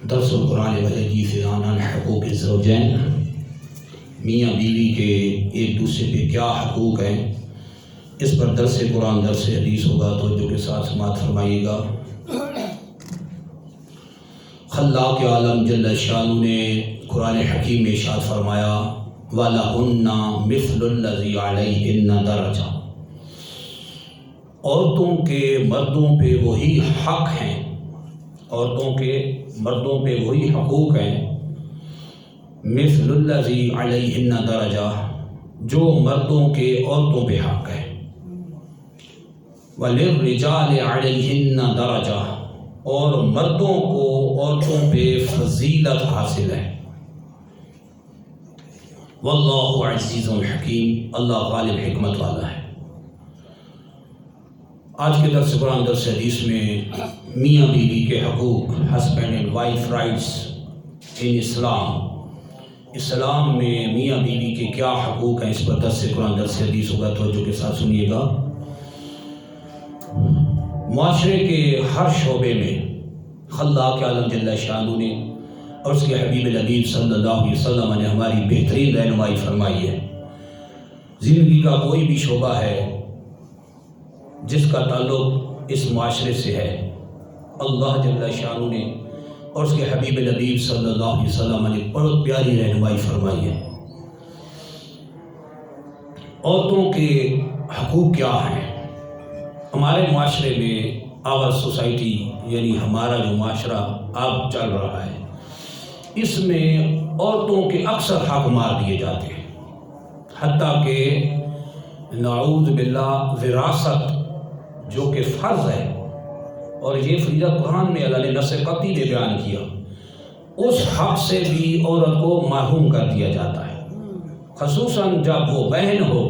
درس القرآن والحدیث عن حقوق الزوجین، میاں بیوی کے ایک دوسرے پہ کیا حقوق ہیں، اس پر درس قرآن درس حدیث ہوگا، توجہ کے ساتھ سماعت فرمائیے گا۔ خلاق عالم جل شانہ نے قرآن حکیم میں ارشاد فرمایا وَلَهُنَّ مِثْلُ الَّذِي عَلَيْهِنَّ دَرَجَةٌ، عورتوں کے مردوں پہ وہی حق ہیں، عورتوں کے مردوں پہ وہی حقوق ہیں، مثل الذی علیہن درجہ، جو مردوں کے عورتوں پہ حق ہے، وللرجال علیہن درجہ، اور مردوں کو عورتوں پہ فضیلت حاصل ہے۔ واللہ عزیز الحکیم، اللہ غالب حکمت والا ہے۔ آج کے درس قرآن درس حدیث میں میاں بیوی کے حقوق، ہسبینڈ اینڈ وائف رائٹس ان اسلام میں میاں بیوی کے کیا حقوق ہیں، اس پر درس قرآن درس حدیث ہوگا، توجہ کے ساتھ سنیے گا۔ معاشرے کے ہر شعبے میں خلاق عالم جل شانہ نے اور اس کے حبیب الحبیب صلی اللہ علیہ وسلم نے ہماری بہترین رہنمائی فرمائی ہے۔ زندگی کا کوئی بھی شعبہ ہے جس کا تعلق اس معاشرے سے ہے، اللہ جل شانہ نے اور اس کے حبیب الحبیب صلی اللہ علیہ وسلم نے بہت پیاری رہنمائی فرمائی ہے۔ عورتوں کے حقوق کیا ہیں؟ ہمارے معاشرے میں آور سوسائٹی، یعنی ہمارا جو معاشرہ اب چل رہا ہے، اس میں عورتوں کے اکثر حق مار دیے جاتے ہیں، حتیٰ کہ نعوذ باللہ وراثت جو کہ فرض ہے، اور یہ فریضہ قرآن میں اللہ نے نص قطعی میں بیان کیا، اس حق سے بھی عورت کو محروم کر دیا جاتا ہے، خصوصاً جب وہ بہن ہو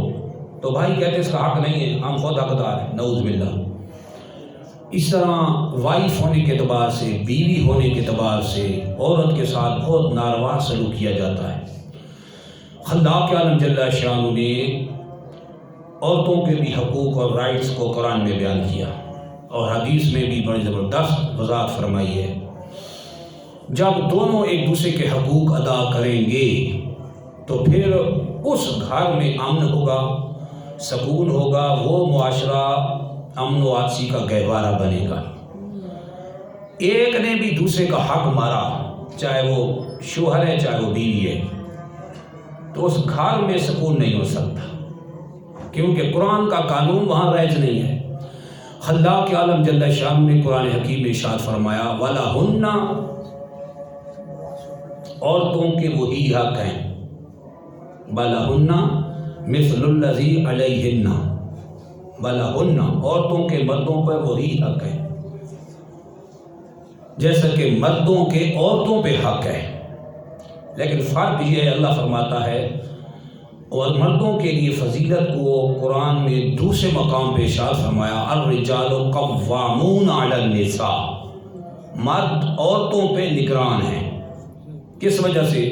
تو بھائی کہتے اس کا حق نہیں ہے، ہم خود حقدار ہیں، نعوذ باللہ۔ اس طرح وائف ہونے کے اعتبار سے، بیوی ہونے کے اعتبار سے عورت کے ساتھ بہت ناروا سلوک کیا جاتا ہے۔ خلاق عالم جل شانہ نے عورتوں کے بھی حقوق اور رائٹس کو قرآن میں بیان کیا، اور حدیث میں بھی بڑی زبردست وضاحت فرمائی ہے۔ جب دونوں ایک دوسرے کے حقوق ادا کریں گے تو پھر اس گھر میں امن ہوگا، سکون ہوگا، وہ معاشرہ امن و آپسی کا گہوارہ بنے گا۔ ایک نے بھی دوسرے کا حق مارا، چاہے وہ شوہر ہے چاہے وہ بیوی ہے، تو اس گھر میں سکون نہیں ہو سکتا، کیونکہ قرآن کا قانون وہاں رائج نہیں ہے۔ خلاق عالم جل شانہ نے قرآن حکیم میں ارشاد فرمایا وَلَهُنَّ، عورتوں کے وہی حق ہیں، وَلَهُنَّ مِثْلُ الَّذِي عَلَيْهِنَّ، وَلَهُنَّ، عورتوں کے مردوں پر وہی حق ہے جیسا کہ مردوں کے عورتوں پہ حق ہے، لیکن فرق یہ ہے، اللہ فرماتا ہے اور مردوں کے لیے فضیلت کو قرآن میں دوسرے مقام پہ ارشاد فرمایا الرجال قوامون علی النساء، مرد عورتوں پہ نگران ہیں۔ کس وجہ سے؟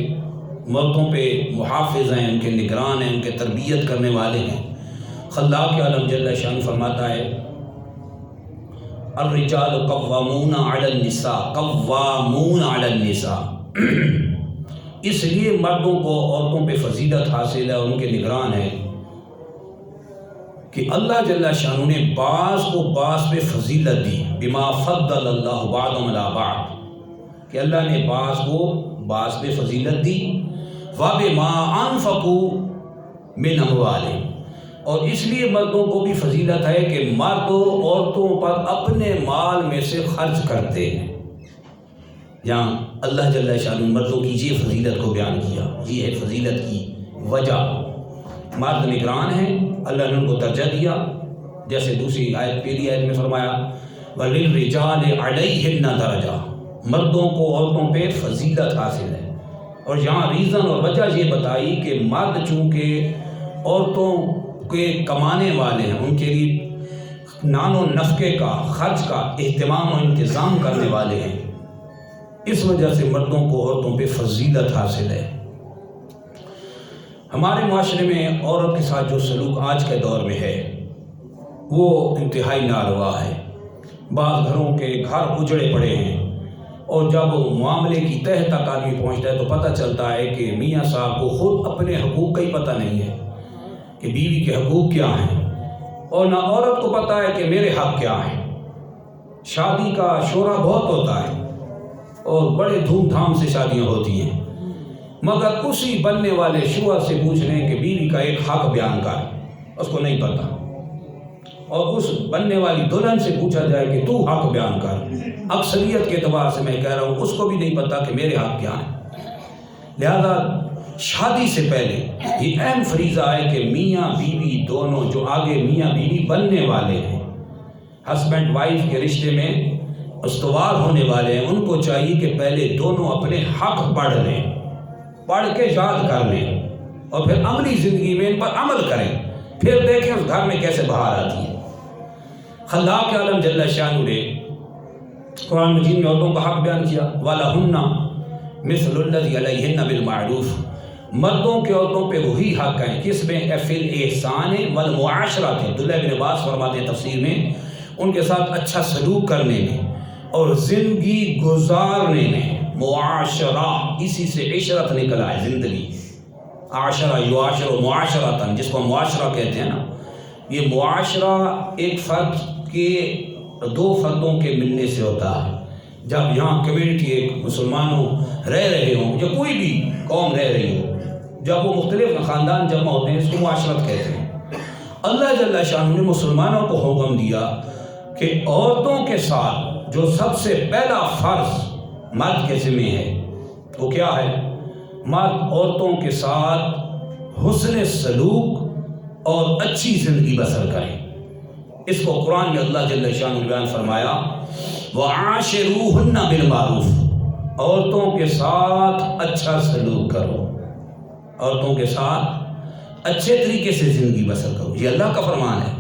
مردوں پہ محافظ ہیں، ان کے نگران ہیں، ان کے تربیت کرنے والے ہیں۔ خلاق عالم جل شانہ فرماتا ہے الرجال قوامون علی النساء، قوامون علی النساء، اس لیے مردوں کو عورتوں پہ فضیلت حاصل ہے اور ان کے نگران ہے کہ اللہ جل شانہ نے بعض کو بعض پہ فضیلت دی، بما فضل اللہ بعضهم علی بعض، کہ اللہ نے بعض کو بعض پہ فضیلت دی، وَبِمَا أَنفَقُوا مِنْ أَمْوَالِهِمْ، اور اس لیے مردوں کو بھی فضیلت ہے کہ مرد عورتوں پر اپنے مال میں سے خرچ کرتے ہیں۔ یہاں اللہ جل شانہ مردوں کی یہ فضیلت کو بیان کیا، یہ ہے فضیلت کی وجہ۔ مرد نگران ہیں، اللہ نے ان کو درجہ دیا، جیسے دوسری آیت پہلی آیت میں فرمایا وَلِلرِّجَالِ عَلَيْهِنَّ دَرَجَةٌ، مردوں کو عورتوں پہ فضیلت حاصل ہے، اور یہاں ریزن اور وجہ یہ بتائی کہ مرد چونکہ عورتوں کے کمانے والے ہیں، ان کے لیے نان و نفقے کا، خرچ کا اہتمام و انتظام کرنے والے ہیں، اس وجہ سے مردوں کو عورتوں پہ فضیلت حاصل ہے۔ ہمارے معاشرے میں عورت کے ساتھ جو سلوک آج کے دور میں ہے وہ انتہائی ناروا ہے۔ بعض گھروں کے گھر اجڑے پڑے ہیں، اور جب معاملے کی تہ تک آدمی پہنچتا ہے تو پتہ چلتا ہے کہ میاں صاحب کو خود اپنے حقوق کا ہی پتہ نہیں ہے کہ بیوی کے حقوق کیا ہیں، اور نہ عورت کو پتہ ہے کہ میرے حق کیا ہیں۔ شادی کا شورا بہت ہوتا ہے اور بڑے دھوم دھام سے شادیاں ہوتی ہیں، مگر اسی بننے والے شوہر سے پوچھ لیں کہ بیوی کا ایک حق بیان کر، اس کو نہیں پتہ، اور اس بننے والی دلہن سے پوچھا جائے کہ تو حق بیان کر، اکثریت کے اعتبار سے میں کہہ رہا ہوں اس کو بھی نہیں پتہ کہ میرے حق کیا ہیں۔ لہذا شادی سے پہلے یہ اہم فریضہ ہے کہ میاں بیوی دونوں جو آگے میاں بیوی بننے والے ہیں، ہسبینڈ وائف کے رشتے میں استوار ہونے والے ہیں، ان کو چاہیے کہ پہلے دونوں اپنے حق پڑھ لیں، پڑھ کے یاد کر لیں، اور پھر عملی زندگی میں ان پر عمل کریں، پھر دیکھیں اس گھر میں کیسے بہار آتی ہے۔ خلاق عالم جل شانہ نے قرآن مجید میں عورتوں کا حق بیان کیا، وَلَهُنَّ مِثْلُ الَّذِي عَلَيْهِنَّ بِالْمَعْرُوفِ، مردوں کے عورتوں پہ وہی حق ہیں، کس میں؟ فِي الْإِحْسَانِ وَالْمُعَاشَرَةِ۔ عبداللہ بن عباس فرماتے ہیں تفسیر میں، ان کے ساتھ اچھا سلوک کرنے میں اور زندگی گزارنے میں۔ معاشرہ اسی سے عشرت نکلا ہے، زندگی، عاشرہ یعاشر معاشرتاً، جس کو معاشرہ کہتے ہیں نا، یہ معاشرہ ایک فرد کے دو فردوں کے ملنے سے ہوتا ہے۔ جب یہاں کمیونٹی ایک مسلمانوں رہ رہے ہوں یا کوئی بھی قوم رہ رہی ہو، جب وہ مختلف خاندان جمع ہوتے ہیں، اس کو معاشرت کہتے ہیں۔ اللہ جل شانہ نے مسلمانوں کو حکم دیا کہ عورتوں کے ساتھ جو سب سے پہلا فرض مرد کے ذمہ ہے وہ کیا ہے؟ مرد عورتوں کے ساتھ حسن سلوک اور اچھی زندگی بسر کرے۔ اس کو قرآن میں اللہ جل شانہ نے بیان فرمایا، وَعَاشِرُوهُنَّ بِالْمَعْرُوفِ، عورتوں کے ساتھ اچھا سلوک کرو، عورتوں کے ساتھ اچھے طریقے سے زندگی بسر کرو، یہ اللہ کا فرمان ہے۔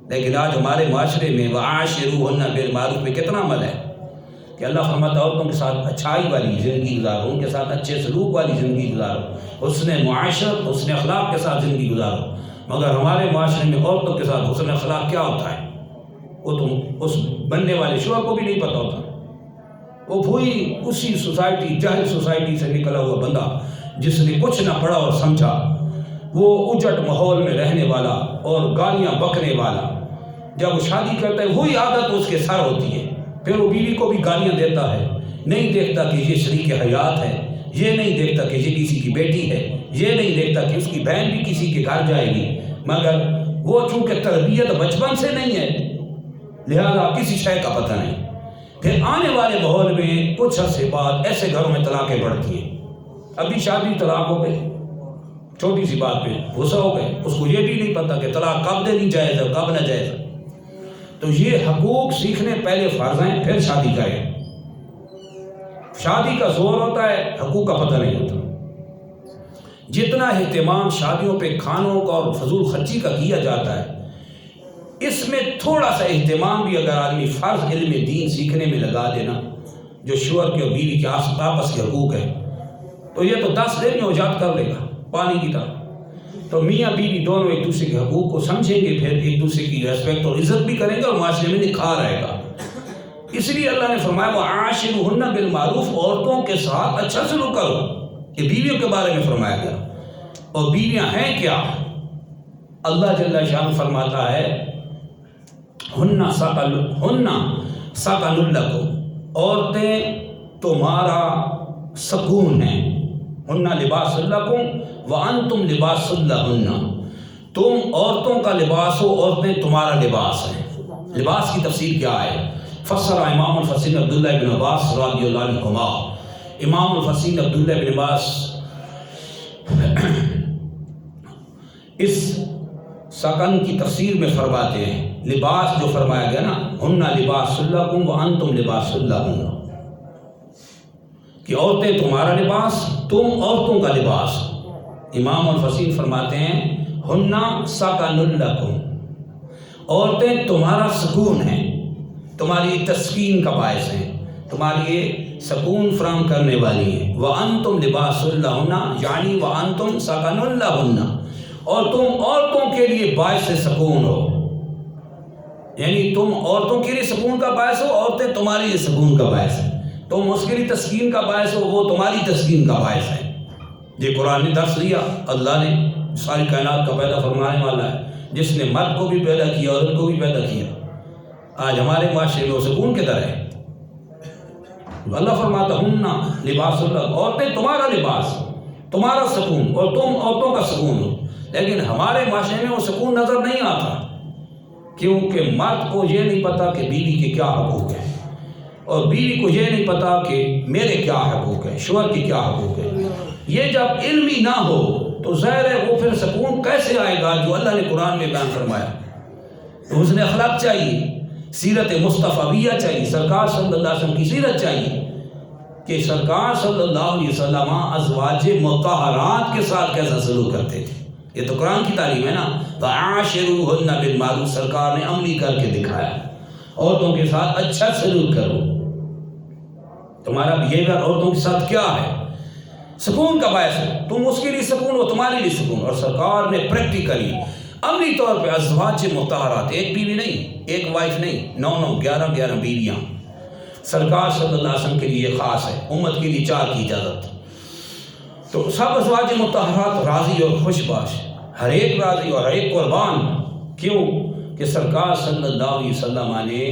لیکن آج ہمارے معاشرے میں وَعَاشِرُوهُنَّ بِالْمَعْرُوفِ میں کتنا عمل ہے کہ اللہ فرماتا ہے عورتوں کے ساتھ اچھائی والی زندگی گزارو، ان کے ساتھ اچھے سلوک والی زندگی گزارو، حسن معاشرت، حسن اخلاق کے ساتھ زندگی گزارو۔ مگر ہمارے معاشرے میں عورتوں کے ساتھ حسن اخلاق کیا ہوتا ہے وہ تو اس بننے والے شوہر کو بھی نہیں پتہ ہوتا۔ وہ وہی اسی سوسائٹی، جاہل سوسائٹی سے نکلا ہوا بندہ جس نے کچھ نہ پڑھا اور سمجھا، وہ اجڑ ماحول میں رہنے والا اور گالیاں بکنے والا، جب وہ شادی کرتا ہے وہی عادت اس کے سر ہوتی ہے، پھر وہ بیوی کو بھی گالیاں دیتا ہے، نہیں دیکھتا کہ یہ شریک حیات ہے، یہ نہیں دیکھتا کہ یہ کسی کی بیٹی ہے، یہ نہیں دیکھتا کہ اس کی بہن بھی کسی کے گھر جائے گی، مگر وہ چونکہ تربیت بچپن سے نہیں ہے لہذا کسی شے کا پتہ نہیں۔ پھر آنے والے ماحول میں کچھ عرصے بعد ایسے گھروں میں طلاقیں بڑھتی ہیں، ابھی شادی طلاق ہو گئی، چھوٹی سی بات پہ غصہ ہو گئے، اس کو یہ بھی نہیں پتہ کہ طلاق کب دینی جائز ہے کب نہ جائز ہے۔ تو یہ حقوق سیکھنے پہلے فرض ہیں، پھر شادی کریں۔ شادی کا زور ہوتا ہے، حقوق کا پتہ نہیں ہوتا۔ جتنا اہتمام شادیوں پہ کھانوں کا اور فضول خرچی کا کیا جاتا ہے، اس میں تھوڑا سا اہتمام بھی اگر آدمی فرض علم دین سیکھنے میں لگا دینا، جو شوہر کے اور بیوی کے آپس کے حقوق ہیں، تو یہ تو 10 دن میں ایجاد کر لے گا پانی کی طرح۔ تو میاں بیوی دونوں ایک دوسرے کے حقوق کو سمجھیں گے، پھر ایک دوسرے کی ریسپیکٹ اور عزت بھی کریں گے اور معاشرے میں نکھار آئے گا۔ اس لیے اللہ نے فرمایا وَعَاشِرُوهُنَّ بِالْمَعْرُوفِ، عورتوں کے ساتھ اچھا سلوک کرو، یہ بیویوں کے بارے میں فرمایا گیا۔ اور بیویاں ہیں کیا؟ اللہ جل شانہ فرماتا ہے ہن سکن لکم، عورتیں تمہارا سکون ہیں، ہن لباس لکم وانتم لباس لہن، تم عورتوں کا لباس ہو، عورتیں تمہارا لباس ہیں۔ لباس کی تفسیر کیا ہے؟ فسر امام الفسیر عبداللہ بن عباس رضی اللہ عنہما، امام الفسیر عبداللہ بن عباس اس سکن کی تفسیر میں فرماتے ہیں لباس جو فرمایا گیا نا، ہن لباس لکم وانتم لباس لہن، کہ عورتیں تمہارا لباس، تم عورتوں کا لباس۔ امام الفسیر فرماتے ہیں ہن سکن لکم، عورتیں تمہارا سکون ہیں، تمہاری تسکین کا باعث ہیں، تمہارے لیے سکون فراہم کرنے والی ہیں۔ وَأَنْتُمْ لِبَاسٌ لَهُنَّ، یعنی وَأَنْتُمْ سَكَنٌ لَهُنَّ، اور تم عورتوں کے لیے باعث سکون ہو، یعنی تم عورتوں کے لیے سکون کا باعث ہو، عورتیں تمہارے لیے سکون کا باعث ہیں۔ تم اس کے لیے تسکین کا باعث ہو، وہ تمہاری تسکین کا باعث ہے۔ یہ قرآن نے درس دیا، اللہ نے ساری کائنات کا پیدا فرمانے والا ہے، جس نے مرد کو بھی پیدا کیا عورت کو بھی پیدا کیا۔ آج ہمارے معاشرے میں وہ سکون کی طرح ہے، اللہ فرماتا ہن لباس اللہ، عورتیں تمہارا لباس، تمہارا سکون، اور تم عورتوں کا سکون ہو۔ لیکن ہمارے معاشرے میں وہ سکون نظر نہیں آتا، کیونکہ مرد کو یہ نہیں پتا کہ بیوی کے کیا حقوق ہیں، اور بیوی کو یہ نہیں پتا کہ میرے کیا حقوق ہیں، شوہر کے کیا حقوق ہیں۔ یہ جب علمی نہ ہو تو ظاہر ہے وہ پھر سکون کیسے آئے گا جو اللہ نے قرآن میں بیان فرمایا۔ تو حسن اخلاق چاہیے، سیرت مصطفیہ چاہیے، سرکار صلی اللہ علیہ وسلم کی سیرت چاہیے کہ سرکار صلی اللہ علیہ وسلم ازواج مطہرات کے ساتھ کیسا سلوک کرتے تھے۔ یہ تو قرآن کی تعلیم ہے نا، فَعَاشِرُوهُنَّ بِالْمَعْرُوفِ، سرکار نے عملی کر کے دکھایا، عورتوں کے ساتھ اچھا سلوک کرو۔ تمہارا بیہیویئر عورتوں کے ساتھ کیا ہے؟ سکون کا باعث ہے، تم اس کے لیے سکون ہو، تمہارے لیے سکون۔ اور سرکار نے پریکٹیکلی عملی طور پہ ازواج مطہرات، ایک بیوی نہیں، ایک وائف نہیں، 9 11 بیویاں سرکار صلی اللہ علیہ وسلم کے لیے خاص ہے، امت کے لیے 4 کی اجازت۔ تو سب ازواج مطہرات راضی اور خوش باش، ہر ایک راضی اور ہر ایک قربان۔ کیوں کہ سرکار صلی اللہ علیہ وسلم نے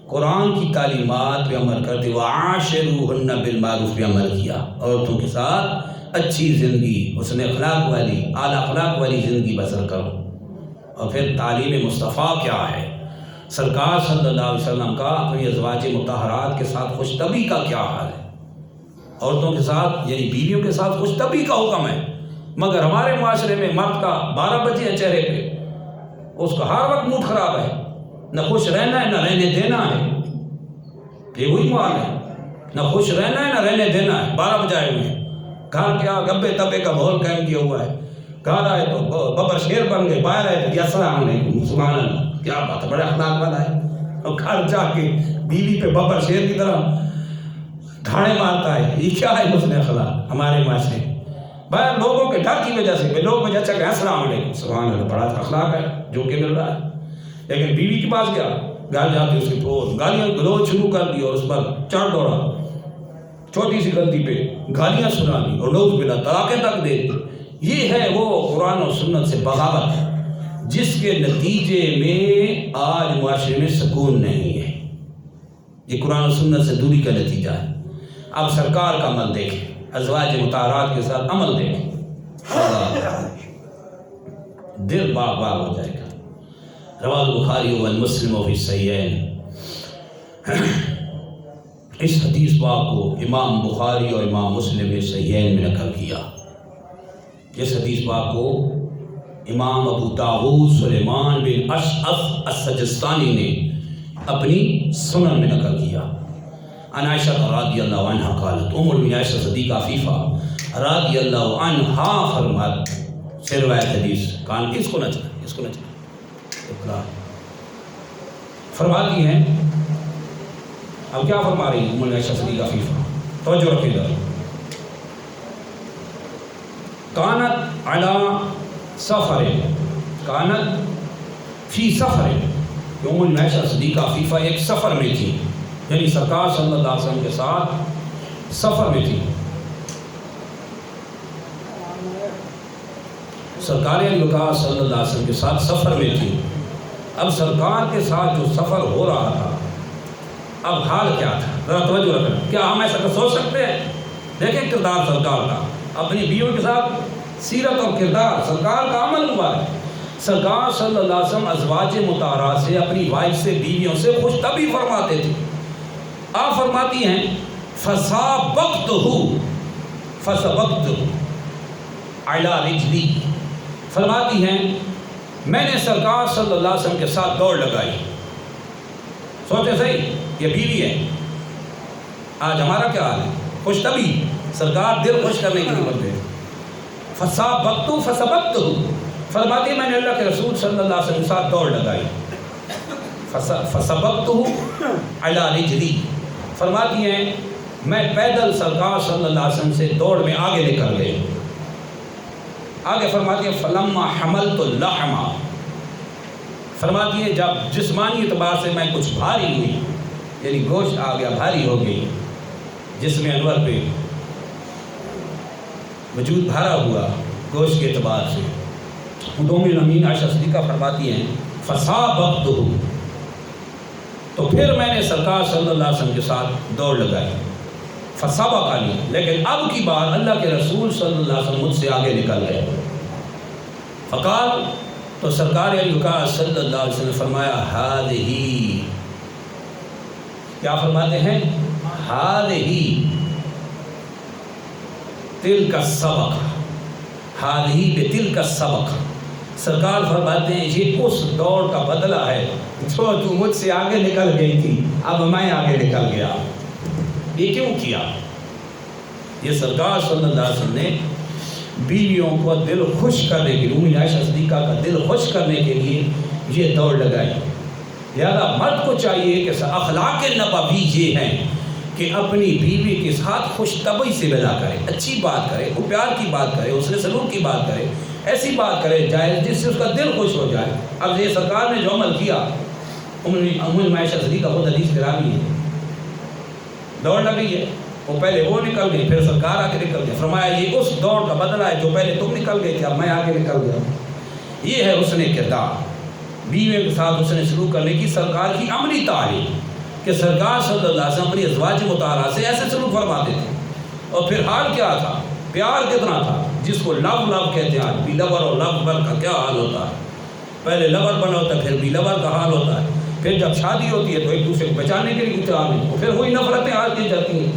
قرآن کی تعلیمات پہ عمل کرتے وَعَاشِرُوهُنَّ بِالْمَعْرُوفِ پہ عمل کیا، عورتوں کے ساتھ اچھی زندگی، حسن اخلاق والی، اعلیٰ اخلاق والی زندگی بسر کرو۔ اور پھر تعلیم مصطفیٰ کیا ہے؟ سرکار صلی اللہ علیہ وسلم کا اپنی ازواج مطہرات کے ساتھ خوش طبعی کا کیا حال ہے؟ عورتوں کے ساتھ یعنی بیویوں کے ساتھ خوش طبعی کا حکم ہے، مگر ہمارے معاشرے میں مرد کا 12 بجے ہے چہرے پہ، اس کا ہر وقت موڈ خراب ہے، نہ خوش رہنا ہے نہ رہنے دینا ہے۔ یہ وہی مال ہے، نہ خوش رہنا ہے نہ رہنے دینا ہے۔ 12 بجائے ہوئے ہیں، گھر کیا گبے تبے کا ماحول قائم کیا ہوا ہے، گھر آئے تو ببر شیر بن گئے، باہر آئے تو السلام علیکم، سبحان اللہ، کیا بات ہے، بڑے اخلاق والا ہے۔ اور گھر جا کے بیوی پہ ببر شیر کی طرح دھاڑے مارتا ہے، یہ کیا ہے حسن اخلاق ہمارے معاشرے؟ باہر لوگوں کے ڈر کی وجہ سے لوگ مجھے اچھا کہیں السلام علیکم، سبحان اللہ، بڑا اخلاق ہے جو کہ مل رہا ہے۔ لیکن بیوی کے پاس گیا، گھر جاتے اس کی گالیاں گلوچ شروع کر دی اور اس پر چڑھ دوڑا، چھوٹی سی غلطی پہ گالیاں سنا دی اور لوگ بلا طلاقیں تک دے دی۔ یہ ہے وہ قرآن و سنت سے بغاوت جس کے نتیجے میں آج معاشرے میں سکون نہیں ہے۔ یہ قرآن و سنت سے دوری کا نتیجہ ہے۔ اب سرکار کا عمل دیکھیں، ازواج مطہرات کے ساتھ عمل دیکھیں، دل باغ باغ ہو جائے گا۔ رواه البخاری والمسلم فی الصحیحین، اس حدیث پاک کو امام بخاری اور امام مسلم نے صحیحین میں نقل کیا۔ اس حدیث پاک کو امام ابو داؤد سلیمان بن اشعث السجستانی نے اپنی سنن میں نقل کیا۔ عن عائشہ رضی اللہ عنہ قالت، ام المؤمنین عائشہ صدیقہ عفیفہ رضی اللہ عنہا فرمات سے روایت حدیث، کان اس کو نہ چلا، اس کو نہ چلا، فرماتی ہیں، اب کیا فرما رہی ام عائشہ صدیقہ عفیفہ، توجہ رکھیے گا، کانت علی سفر، کانت فی سفر، کہ ام عائشہ صدیقہ عفیفہ ایک سفر میں تھی، یعنی سرکار صلی اللہ علیہ وسلم کے ساتھ سفر میں تھی۔ سرکار مقام صلی اللہ علیہ وسلم کے ساتھ سفر میں تھی۔ اب سرکار کے ساتھ جو سفر ہو رہا تھا، اب حال کیا تھا، ذرا توجہ رکھنا، کیا ہم ایسا سوچ سکتے ہیں؟ دیکھیں کردار سرکار کا، اپنی بیویوں کے ساتھ سیرت اور کردار سرکار کا عمل ہوا ہے۔ سرکار صلی اللہ علیہ وسلم ازواج مطہرات سے، اپنی وائف سے، بیویوں سے خوش طبعی فرماتے تھے۔ آپ فرماتی ہیں فَسَابَقْتُهُ عَلَى رِجْلِي، فرماتی ہیں میں نے سرکار صلی اللہ علیہ وسلم کے ساتھ دوڑ لگائی۔ سوچے صحیح، یہ بیوی ہے، آج ہمارا کیا حال ہے؟ خوش طبعی، سرکار دل خوش کرنے کے لیے کرتے ہیں۔ فَسَابَقْتُهُ فرماتی میں نے اللہ کے رسول صلی اللہ علیہ وسلم کے ساتھ دوڑ لگائی۔ فَسَبَقْتُهُ عَلَى رِجْلِي، فرماتی ہیں میں پیدل سرکار صلی اللہ علیہ وسلم سے دوڑ میں آگے نکل گئی۔ آگے فرماتی ہیں فَلَمَّا حَمَلْتُ اللَّحْمَ، فرماتی ہیں جب جسمانی اعتبار سے میں کچھ بھاری ہوئی، یعنی گوشت آ گیا، بھاری ہو گئی، جس میں انور پہ وجود بھرا ہوا گوشت کے اعتبار سے. ام المؤمنین عائشہ صدیقہ فرماتی ہیں فسابقتہ، تو پھر میں نے سرکار صلی اللہ علیہ وسلم کے ساتھ دوڑ لگائی. فسبقنی، لیکن اب کی بار اللہ کے رسول صلی اللہ علیہ وسلم مجھ سے آگے نکل گئے. فقال، تو سرکار علی وقار صلی اللہ علیہ وسلم نے فرمایا ہذہ، کیا فرماتے ہیں؟ ہذہ تلک السبق، ہذہ بتلک السبق. سرکار فرماتے ہیں یہ اس دوڑ کا بدلہ ہے جو تو مجھ سے آگے نکل گئی تھی، اب میں آگے نکل گیا. یہ کیوں کیا؟ یہ سرکار صلی اللہ علیہ وسلم نے بیویوں کو دل خوش کرنے کے لیے، عائشہ صدیقہ کا دل خوش کرنے کے لیے یہ دوڑ لگائی. لہذا مرد کو چاہیے کہ اخلاق نبوی یہ ہیں کہ اپنی بیوی کے ساتھ خوش طبعی سے ودا کرے، اچھی بات کرے، وہ پیار کی بات کرے، حسن سلوک کی بات کرے، ایسی بات کرے جائز جس سے اس کا دل خوش ہو جائے. اب یہ سرکار نے جو عمل کیا، عائشہ صدیقہ خود حدیث کرامی ہے، دوڑ لگی ہے، وہ پہلے وہ نکل گئی، پھر سرکار آگے نکل گیا. فرمایا یہ اس دوڑ کا بدلہ ہے جو پہلے تم نکل گئے تھے، اب میں آگے نکل گیا. یہ ہے حسن کردار، بیوی کے ساتھ حسن سلوک کرنے کی سرکار کی عملی تعلیم، کہ سرکار صلی اللہ علیہ وسلم اپنی ازواج مطہرات سے ایسے سلوک فرماتے تھے. اور پھر حال کیا تھا، پیار کتنا تھا، جس کو لو کہتے ہیں آج بھی. لور اور لور کا کیا حال ہوتا ہے، پہلے لور بنا ہوتا ہے، پھر بھی لور کا حال ہوتا ہے. پھر جب شادی ہوتی ہے تو ایک دوسرے کو بچانے کے لیے کچھ آدمی، اور پھر وہی نفرتیں آج دی جاتی ہیں.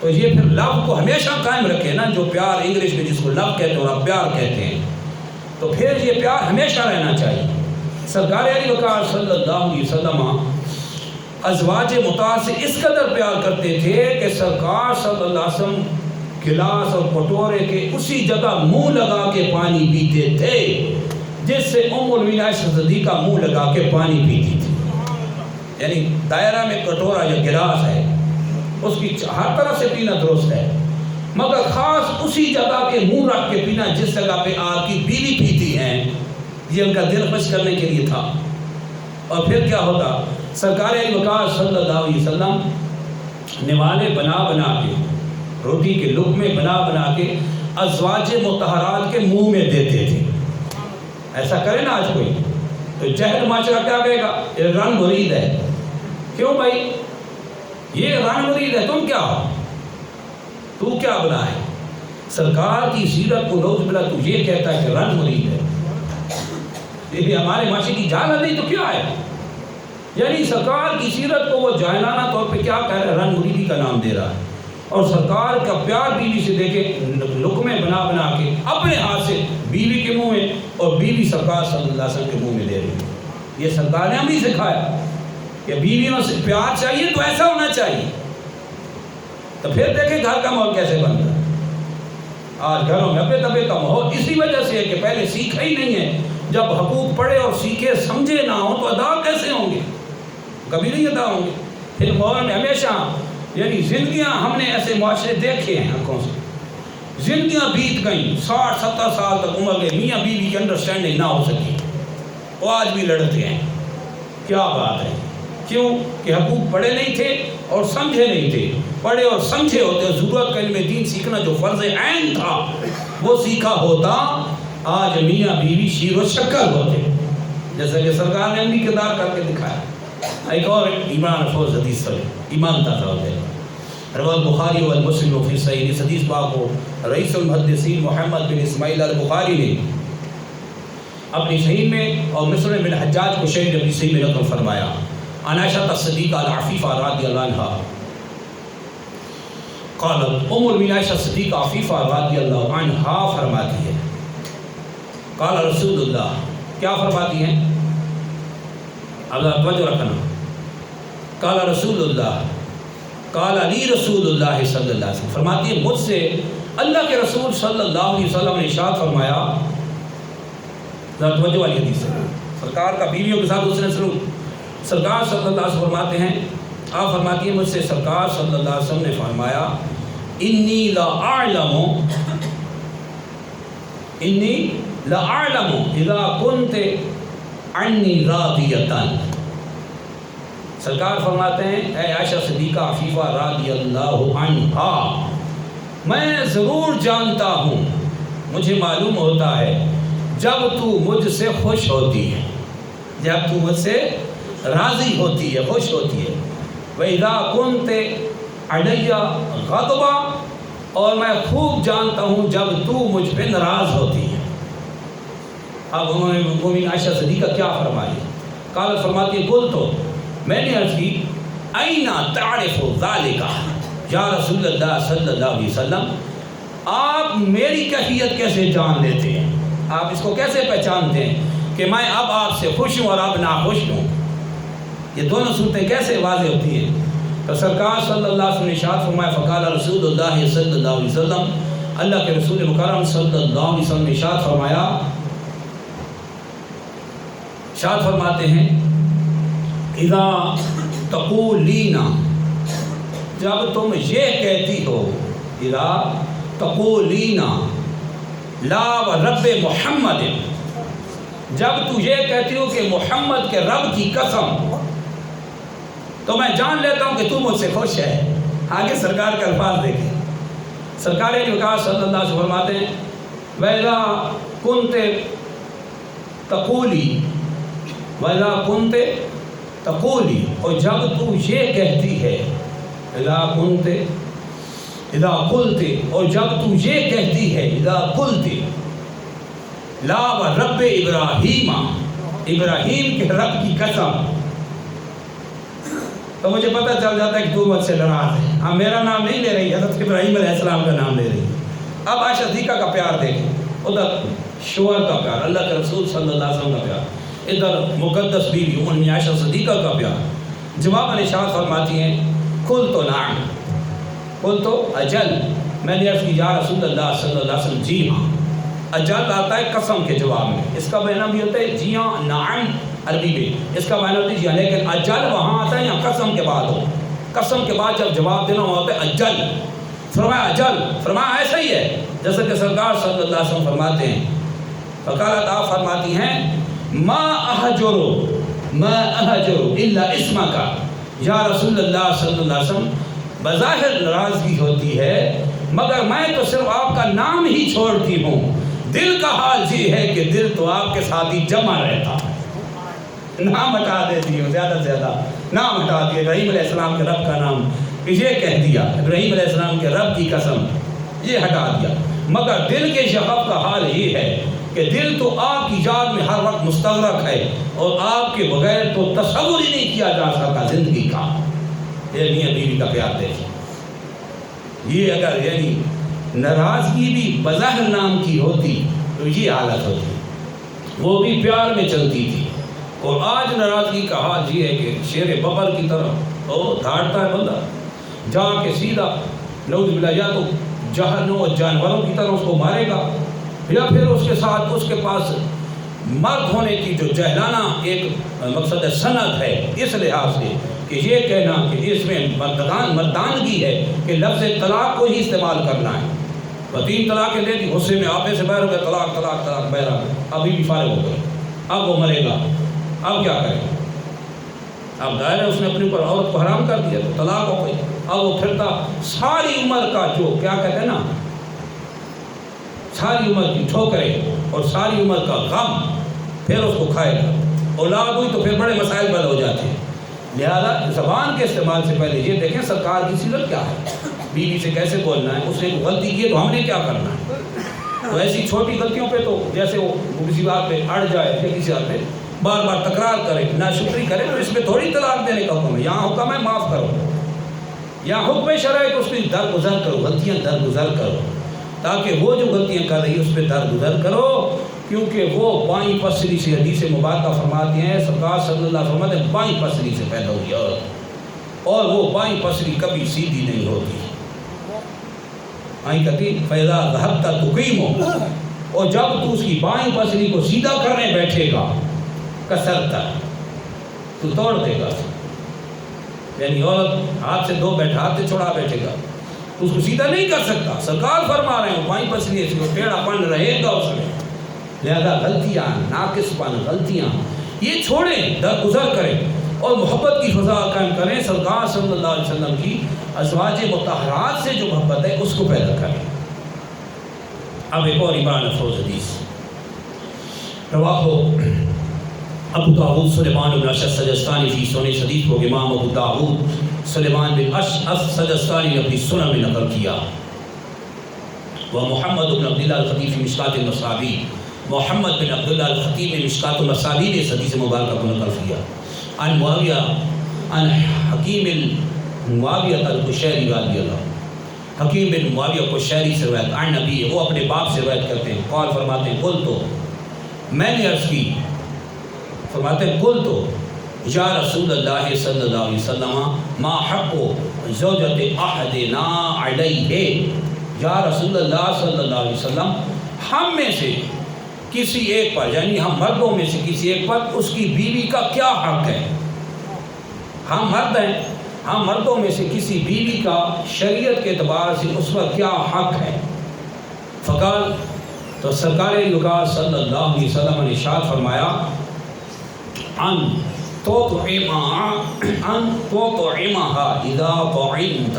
تو یہ پھر لو کو ہمیشہ قائم رکھے نا، جو پیار انگلش میں جس کو لو کہتے ہیں اور آپ پیار کہتے ہیں، تو پھر یہ پیار ہمیشہ رہنا چاہیے. سرکار علی وقار صلی اللہ علیہ وسلم ازواج مطہرات سے اس قدر پیار کرتے تھے کہ سرکار صلی اللہ علیہ وسلم گلاس اور کٹورے کے اسی جگہ منہ لگا کے پانی پیتے تھے جس سے ام المؤمنین عائشہ صدیقہ منہ لگا کے پانی پیتی تھی. یعنی دائرہ میں کٹورا یا گلاس ہے، اس کی ہر طرح سے پینا درست ہے، مگر خاص اسی جگہ کے منہ رکھ کے پینا جس جگہ پہ آپ کی بیوی پیتی ہیں، یہ ان کا دل خوش کرنے کے لیے تھا. اور پھر کیا ہوتا، سرکار وقار صلی اللہ علیہ وسلم نوالے بنا بنا کے، روٹی کے لقمے بنا بنا کے ازواج مطہرات کے منہ میں دیتے تھے. ایسا کرے نا آج کوئی تو جہل معاشرہ کیا کہے گا، یہ رنگ مرید ہے. کیوں بھائی، یہ رنگ مرید ہے، تم کیا ہو، تو کیا بنا ہے؟ سرکار کی سیرت کو لوگ بلا تو یہ کہتا ہے کہ رنگ مرید ہے. یہ ہمارے معاشرے کی جہالت نہیں تو کیا ہے؟ یعنی سرکار کی سیرت کو وہ جاہلانہ طور پہ کیا کہہ رہا ہے، رنگ مریدی کا نام دے رہا ہے. اور سرکار کا پیار بیوی سے دیکھے لقمے بنا بنا کے اپنے ہاتھ سے بیوی کے منہ میں، اور بیوی سرکار صلی اللہ علیہ وسلم کے منہ میں دے رہی. یہ سرکار نے ہم بھی سکھایا کہ بیویوں سے پیار چاہیے تو ایسا ہونا چاہیے. تو پھر دیکھیں گھر کا ماحول کیسے بنتا ہے. آج گھروں میں ابے تبے کا ماحول اسی وجہ سے ہے کہ پہلے سیکھا ہی نہیں ہے. جب حقوق پڑھے اور سیکھے سمجھے نہ ہوں تو ادا کیسے ہوں گے، کبھی نہیں ادا ہوں گے. پھر ماحول میں ہمیشہ یعنی زندگیاں ہم نے ایسے معاشرے دیکھے ہیں آنکھوں سے، زندگیاں بیت گئیں، 60-70 سال تک عمر گئے، میاں بیوی کی انڈرسٹینڈنگ نہ ہو سکی، وہ آج بھی لڑتے ہیں. کیا بات ہے، کیوں کہ حقوق پڑھے نہیں تھے اور سمجھے نہیں تھے. پڑھے اور سمجھے ہوتے، ضرورت کا علم دین سیکھنا جو فرض عین تھا وہ سیکھا ہوتا، آج میاں بیوی شیر و شکر ہوتے، جیسا کہ سرکار نے اپنی کردار کر کے دکھایا. ایک اور ایمان افروز حدیث پر ایمان تازہ ہوتے ہیں. رواه البخاری والمسلم فی صحیح. اس حدیث پاک کو رئیس المحدثین محمد بن اسماعیل البخاری نے اپنی صحیح میں اور مسلم بن حجاج قشیری نے اپنی صحیح میں نقل فرمایا. عن عائشہ الصدیقہ العفیفہ رضی اللہ عنہا قالت، ام المؤمنین عائشہ صدیقہ عفیفہ رضی اللہ عنہا فرماتی ہے، قال رسول اللہ، کیا فرماتی ہیں؟ اللہ توجہ رکھنا. قال رسول اللہ، قال علی رسول اللہ صلی اللہ علیہ وسلم، فرماتی ہے مجھ سے اللہ کے رسول صلی اللہ علیہ وسلم نے ارشاد فرمایا. ذرا توجہ والی حدیث ہے، سرکار کا بیویوں کے ساتھ اس نے سلوک. سرکار صلی اللہ علیہ وسلم فرماتے ہیں، آپ فرماتی ہیں مجھ سے سرکار صلی اللہ علیہ وسلم نے فرمایا، انی لا اعلم اذا كنت عنی راضیۃ. سرکار فرماتے ہیں اے عائشہ صدیقہ عفیفہ رضی اللہ عنہا، میں ضرور جانتا ہوں، مجھے معلوم ہوتا ہے جب تو مجھ سے خوش ہوتی ہے، جب تو مجھ سے راضی ہوتی ہے، خوش ہوتی ہے، وَإِذَا كُنْتَ عَلَيَّ غَضْبًا، اور میں خوب جانتا ہوں جب تو مجھ پہ ناراض ہوتی ہے۔ اب انہوں نے مومن عائشہ صدیقہ کیا فرمائی؟ قالت فرماتی ہے قلت، تو میں نے عرض کی اَيْنَ تَعْرِفُ ذَلِكَ یا رسول اللہ صلی اللہ علیہ وسلم، آپ میری کیفیت کیسے جان لیتے ہیں؟ آپ اس کو کیسے پہچانتے ہیں کہ میں اب آپ سے خوش ہوں اور اب ناخوش ہوں؟ یہ دونوں صورتیں کیسے واضح ہوتی ہیں؟ تو سرکار صلی اللہ علیہ وسلم نے ارشاد فرمایا فقال رسول اللہ صلی اللہ علیہ وسلم، اللہ کے رسول مکرم صلی اللہ علیہ وسلم نے ارشاد فرمایا، ارشاد فرماتے ہیں اذا تقولین، جب تم یہ کہتی ہو، اذا تقولین لا رب محمد، جب تو یہ کہتی ہو کہ محمد کے رب کی قسم، تو میں جان لیتا ہوں کہ تو مجھ سے خوش ہے۔ آگے سرکار کے الفاظ دیکھیں، سرکار وقار صلی اللہ علیہ وسلم فرماتے ہیں وَإِذَا كُنْتَ تَقُولِي، وَإِذَا كُنْتَ تَقُولِي، اور جب تو یہ کہتی ہے، اِذَا كُنْتَ، اِذَا قُلْتِ، اور جب تو یہ کہتی ہے، اِذَا قُلْتِ لا رب ابراہیم، ابراہیم کے رب کی قسم، تو مجھے پتہ چل جاتا ہے کہ تو مجھ سے ناراض ہے۔ ہاں میرا نام نہیں لے رہی، حضرت ابراہیم علیہ السلام کا نام لے رہی۔ اب عائشہ صدیقہ کا پیار دیکھیں، ادھر شوہر کا پیار، اللہ کے رسول صلی اللہ علیہ وسلم کا پیار، ادھر مقدس بیوی ام عائشہ صدیقہ کا پیار۔ جواب ارشاد فرماتی ہیں قلت نعم، قلت اجل، میں نے عرض کی یا رسول اللہ صلی اللہ علیہ وسلم جی ہاں۔ اجل آتا ہے قسم کے جواب میں، اس کا معنی بھی ہوتا ہے جی ہاں، نعم عربی میں اس کا معنی ہوتا ہے جی ہاں، لیکن اجل وہاں آتا ہے یا قسم کے بعد ہو، قسم کے بعد جب جواب دینا ہوتا ہے اجل، فرمایا اجل، فرمایا ایسا ہی ہے جیسا کہ سرکار صلی اللہ علیہ وسلم فرماتے ہیں۔ فقالت، آپ فرماتی ہیں ما احجر الا اسمک، یا رسول اللہ صلی اللہ علیہ وسلم بظاہر ناراضگی ہوتی ہے مگر میں تو صرف آپ کا نام ہی چھوڑتی ہوں، دل کا حال یہ ہے کہ دل تو آپ کے ساتھ ہی جمع رہتا ہے، نام ہٹا دیتی ہوں، زیادہ سے زیادہ نام ہٹا دیا، ابراہیم علیہ السلام کے رب کا نام یہ کہہ دیا، ابراہیم علیہ السلام کے رب کی قسم یہ ہٹا دیا، مگر دل کے شغف کا حال یہ ہے کہ دل تو آپ کی یاد میں ہر وقت مستغرق ہے اور آپ کے بغیر تو تصور ہی نہیں کیا جا سکتا زندگی کا۔ یہ میاں بیوی کا پیار دیکھیں، یہ اگر یعنی ناراضگی بھی بظاہر نام کی ہوتی تو یہ حالت ہوتی، وہ بھی پیار میں چلتی تھی، اور آج ناراضگی کا حال یہ ہے کہ شیر ببر کی طرح وہ دھاڑتا ہے بندہ جا کے سیدھا نعوذ باللہ یا تو جہنم اور جانوروں کی طرح اس کو مارے گا، یا پھر اس کے ساتھ اس کے پاس مرد ہونے کی جو جہلانہ ایک مقصد سند ہے، اس لحاظ سے کہ یہ کہنا کہ اس میں مردانگی ہے کہ لفظ طلاق کو ہی استعمال کرنا ہے، وہ 3 طلاقیں دے دی، غصے میں آپے سے باہر ہو گئے، طلاق طلاق طلاق بہرا، ابھی بھی فارغ ہو گئے، اب وہ مرے گا، اب کیا کرے گا؟ اب ظاہر ہے اس نے اپنے اوپر عورت کو حرام کر دیا تو طلاق ہو گئی، اب وہ پھرتا ساری عمر کا جو کیا کہتے ہیں نا، ساری عمر کی ٹھوکریں اور ساری عمر کا غم پھر اس کو کھائے گا، اولاد ہوئی تو پھر بڑے مسائل پیدا ہو جاتے ہیں۔ لہذا زبان کے استعمال سے پہلے یہ دیکھیں سرکار کی سیرت کیا ہے، بیوی سے کیسے بولنا ہے، اس نے غلطی کی ہے تو ہم نے کیا کرنا ہے، تو ایسی چھوٹی غلطیوں پہ تو جیسے وہ کسی بات پہ اڑ جائے یا کسی بات پہ بار بار تکرار کرے، ناشکری کرے، تو اس میں تھوڑی طلاق دینے کا حکم ہے، یہاں حکم ہے معاف کرو، یہاں حکم شرع کہ اس کی درگزر کرو، غلطیاں درگزر کرو، تاکہ وہ جو غلطیاں کر رہی ہے اس پہ درگزر کرو، کیونکہ وہ بائیں پسلی سے حدیث مبارکہ فرماتی ہیں، سرکار صلی اللہ علیہ وسلم فرماتے ہیں بائیں پسلی سے پیدا ہوئی عورت، اور وہ بائیں پسلی کبھی سیدھی نہیں ہوتی، آئیں کہتی فیضا ذہبتا تقیم، اور جب تو اس کی بائیں پسلی کو سیدھا کرنے بیٹھے گا کسرتا، تو توڑ دے گا، یعنی عورت ہاتھ سے دو بیٹھا، ہاتھ سے چھوڑا بیٹھے گا تو اس کو سیدھا نہیں کر سکتا، سرکار فرما رہے ہیں بائیں پسلی سے وہ ٹیڑھا پن رہے گا اس میں، لہذا غلطیاں، ناقص پن، غلطیاں یہ چھوڑیں، درگزر کریں، اور محبت کی فضا قائم کریں. سرکار صلی اللہ علیہ وسلم کی ازواج مطہرات سے جو محبت ہے اس کو پیدا کریں. اب ایک اور عمران افروز حدیث رواہ ابو داؤد سلیمان بن اشعث سجستانی فی سنن حدیث کو امام ابو داؤد سلیمان بن اشعث سجستانی نے اپنی سنن میں نقل کیا. وہ محمد بن عبداللہ الخطیب فی مشکات المصابیح، محمد بن عبداللہ الخطیب نے مشکات المصابیح نے اس حدیث مبارکہ کو نقل کیا. عن معاویہ عن حکیم معاویہ القشیری رضی اللہ، حکیم بن معاویہ قشیری سے روایت، عن نبی، وہ اپنے باپ سے روایت کرتے ہیں. قال فرماتے ہیں قل تو میں نے عرض کی، فرماتے ہیں قل تو یا رسول اللہ صلی اللہ علیہ وسلم ما حق زوجت احدنا علیہ، یا رسول اللہ صلی اللہ علیہ وسلم ہم میں سے کسی ایک پر، یعنی ہم مردوں میں سے کسی ایک پر اس کی بیوی کا کیا حق ہے. ہم مرد ہیں، ہم مردوں میں سے کسی بیوی کا شریعت کے اعتبار سے اس پر کیا حق ہے. فقال، تو سرکار لقاء صلی اللہ علیہ وسلم نے ارشاد فرمایا ان تطعمها اذا طعمت،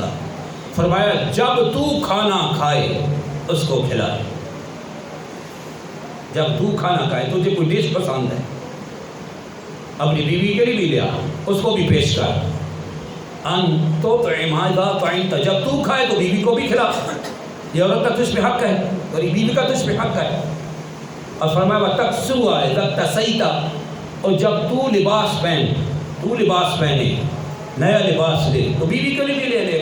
فرمایا جب تو کھانا کھائے اس کو کھلائے. جب تو کھانا کھائے، تجھے کوئی ڈش پسند ہے اپنی بیوی کے لیے بھی لیا، اس کو بھی پیش کر. ان تطعمها اذا طعمت، جب تو کھائے تو بیوی کو بھی کھلا. یہ عورت کا تجھ پہ حق ہے اور یہ بیوی کا تجھ پہ حق ہے. اور فرمایا وتکسوها اذا اکتسیت، اور جب تو لباس پہنے نیا لباس لے تو بیوی کے لیے بھی لے لے،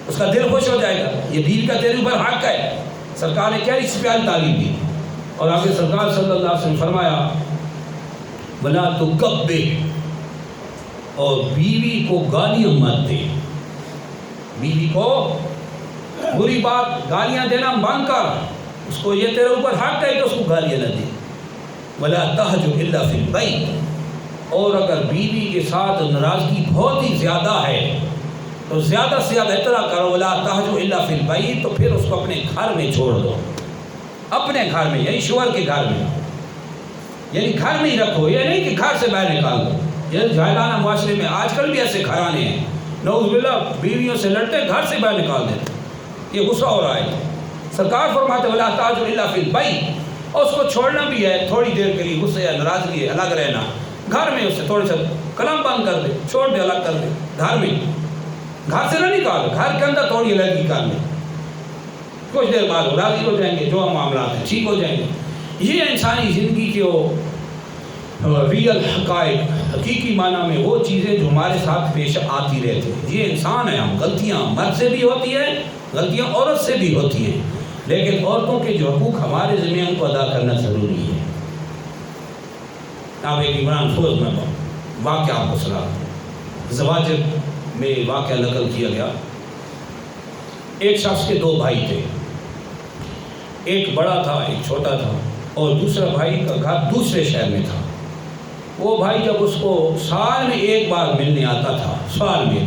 اس کا دل خوش ہو جائے گا. یہ بیوی کا تیرے اوپر حق ہے. سرکار نے کیا اس پیاری تعلیم دی. اور آگے سرکار صلی اللہ علیہ وسلم فرمایا ولا تکبر، اور بیوی کو گالیاں مت دے. بیوی کو بری بات گالیاں دینا بند کر، اس کو یہ تیرے اوپر حق ہے کہ اس کو گالیاں نہ دے. ولا تہجر الا فی البیت، اور اگر بیوی کے ساتھ ناراضگی بہت ہی زیادہ ہے تو زیادہ سے زیادہ اتنا کرو ولا تہجر الا فی البیت، تو پھر اس کو اپنے گھر میں چھوڑ دو. اپنے گھر میں، یعنی شوہر کے گھر میں، یعنی گھر میں ہی رکھو. یہ نہیں کہ گھر سے باہر نکال دو. یہ جاہلانہ معاشرے میں آج کل بھی ایسے گھرانے ہیں، نعوذ باللہ بیویوں سے لڑتے گھر سے باہر نکال دیتے. یہ غصہ ہو رہا ہے. سرکار فرماتے ولا تہجر الا فی البیت، اور اس کو چھوڑنا بھی ہے تھوڑی دیر کے لیے، غصے یا ناراضگی ہے الگ رہنا، گھر میں اس سے تھوڑے سا کلام بند کر دے، چھوڑ دے، الگ کر دے. گھر میں، گھر سے نہ نکال، گھر کے اندر تھوڑی الگ کر لے. کچھ دیر بعد راضی ہو جائیں گے، جو معاملات ہیں ٹھیک ہو جائیں گے. یہ انسانی زندگی کے وہ ریئل حقائق، حقیقی معنی میں وہ چیزیں جو ہمارے ساتھ پیش آتی رہتی ہیں. یہ انسان ہے، ہم غلطیاں مرد سے بھی ہوتی ہیں، غلطیاں عورت سے بھی ہوتی ہیں، لیکن عورتوں کے جو حقوق ہمارے ذمہ ان کو ادا کرنا ضروری ہے. اب ایک عمران فوز میں واقعہ آپ کو سنا. زواجر میں واقعہ نقل کیا گیا. ایک شخص کے دو بھائی تھے، ایک بڑا تھا ایک چھوٹا تھا، اور دوسرا بھائی کا گھر دوسرے شہر میں تھا. وہ بھائی جب اس کو سال میں ایک بار ملنے آتا تھا، سال میں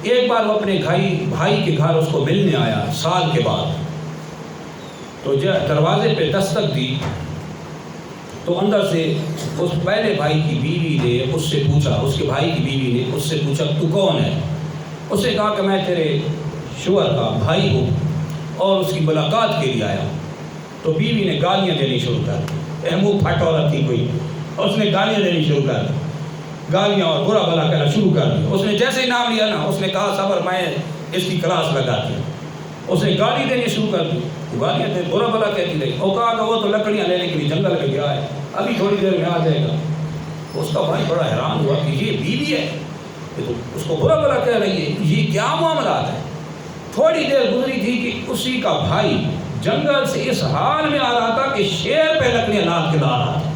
ایک بار وہ اپنے بھائی کے گھر اس کو ملنے آیا سال کے بعد. تو جب دروازے پہ دستک دی تو اندر سے اس پہلے بھائی کی بیوی نے اس سے پوچھا، اس کے بھائی کی بیوی نے اس سے پوچھا تو کون ہے؟ اس نے کہا کہ میں تیرے شوہر کا بھائی ہوں اور اس کی ملاقات کے لیے آیا. تو بیوی نے گالیاں دینی شروع کر دی. منہ پھٹ عورت تھی کوئی، اس نے گالیاں دینی شروع کر دی، گالیاں اور برا بھلا کہنا شروع کر دی. اس نے جیسے ہی نام لیا نا، اس نے کہا صبر میں اس کی کلاس لگاتی. اس نے گالی دینی شروع کر دی، گالیاں دے برا بھلا کہتی رہی. اور کہا کہ وہ تو لکڑیاں لینے کے لیے جنگل میں گیا ہے، ابھی تھوڑی دیر میں آ جائے گا. اس کا بھائی بڑا حیران ہوا کہ یہ بیوی ہے، یہ تو اس کو برا بھلا کہہ رہی ہے، یہ کیا معاملات ہے. تھوڑی دیر گزری تھی کہ اسی کا بھائی جنگل سے اس حال میں آ رہا تھا کہ شیر پہ لکڑیاں لاد کے لا رہا تھا.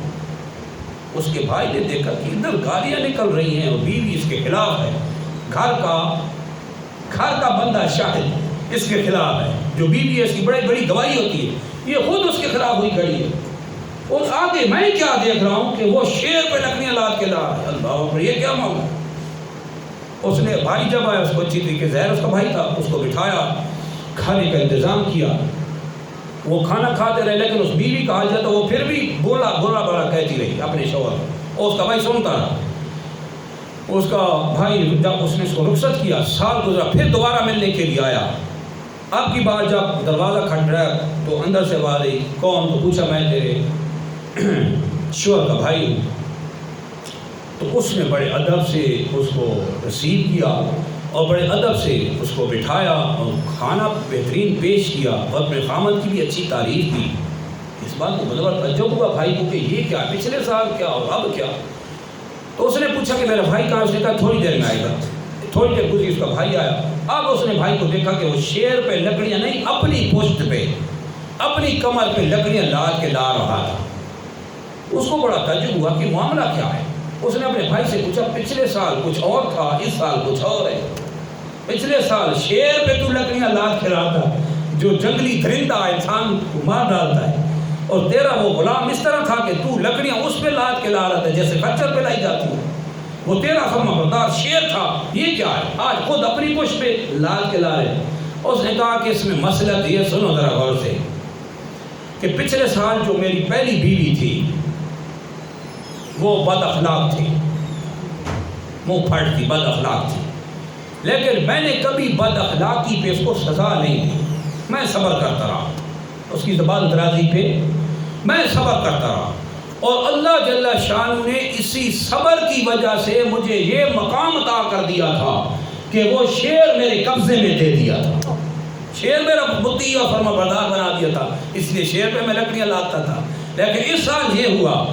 اس کے بھائی نے دیکھا کہ ادھر گالیاں نکل رہی ہیں اور بیوی اس کے خلاف ہے. گھر کا بندہ شاہد اس کے خلاف ہے، جو بیوی ہے اس کی بڑی گواہی ہوتی ہے، یہ خود اس کے خلاف ہوئی کھڑی ہے. اور آگے میں کیا دیکھ رہا ہوں کہ وہ شیر پہ لکڑیاں لاد کے لا رہا ہے. اللہ اکبر، یہ کیا معاملہ. اس نے بھائی جب آیا، اس کو اچھی طریقے ظاہر اس کا بھائی تھا، اس کو بٹھایا، کھانے کا انتظام کیا. وہ کھانا کھاتے رہے، لیکن اس بیوی کا حال جاتا وہ پھر بھی برا بڑا کہتی رہی اپنے شوہر. اور اس کا بھائی سنتا رہا. اس کا بھائی جب اس نے اس کو رخصت کیا، سال گزرا، پھر دوبارہ ملنے کے لیے آیا. اب کی بار جب دروازہ کھٹکھٹایا تو اندر سے آواز آئی، کون؟ تو پوچھا میں تیرے شوہر کا بھائی ہوں. تو اس نے بڑے ادب سے اس کو رسیو کیا اور بڑے ادب سے اس کو بٹھایا اور کھانا بہترین پیش کیا اور اپنے خامد کی بھی اچھی تعریف کی. اس بات کو بڑا تعجب ہوا بھائی کو کہ یہ کیا، پچھلے سال کیا اور اب کیا. تو اس نے پوچھا کہ میرا بھائی کہاں؟ اس نے کہا تھوڑی دیر میں آئے گا. تھوڑی دیر گزری، اس کا بھائی آیا. اب اس نے بھائی کو دیکھا کہ وہ شیر پہ لکڑیاں نہیں، اپنی پشت پہ، اپنی کمر پہ لکڑیاں لاد کے لا رہا تھا. اس کو بڑا تعجب ہوا کہ معاملہ کیا ہے. اس نے اپنے بھائی سے پوچھا پچھلے سال کچھ اور تھا، اس سال کچھ اور ہے. پچھلے سال شیر پہ تو لکڑیاں لاد کے لاتا جو جنگلی درندہ انسان کو مار ڈالتا ہے، اور تیرا وہ غلام اس طرح تھا کہ تو لکڑیاں اس پہ لاد کے لا رہا تھا جیسے خچر پہ لائی جاتی ہے. وہ تیرا فرما بردار شیر تھا. یہ کیا ہے؟ آج خود اپنی پشت پہ لاد کے لا رہے. اس نے کہا کہ اس میں مسئلہ یہ سنو ذرا غور سے کہ پچھلے سال جو میری پہلی بیوی تھی وہ بد اخلاق تھی، منہ پھٹ تھی، بد اخلاق تھی. لیکن میں نے کبھی بد اخلاقی پہ اس کو سزا نہیں دی. میں صبر کرتا رہا، اس کی زبان درازی پہ میں صبر کرتا رہا. اور اللہ جل شانہ نے اسی صبر کی وجہ سے مجھے یہ مقام عطا کر دیا تھا کہ وہ شیر میرے قبضے میں دے دیا تھا. شیر میرا مطیع اور فرما بردار بنا دیا تھا، اس لیے شیر پہ میں لکڑیاں لاتا تھا. لیکن اس سال یہ ہوا،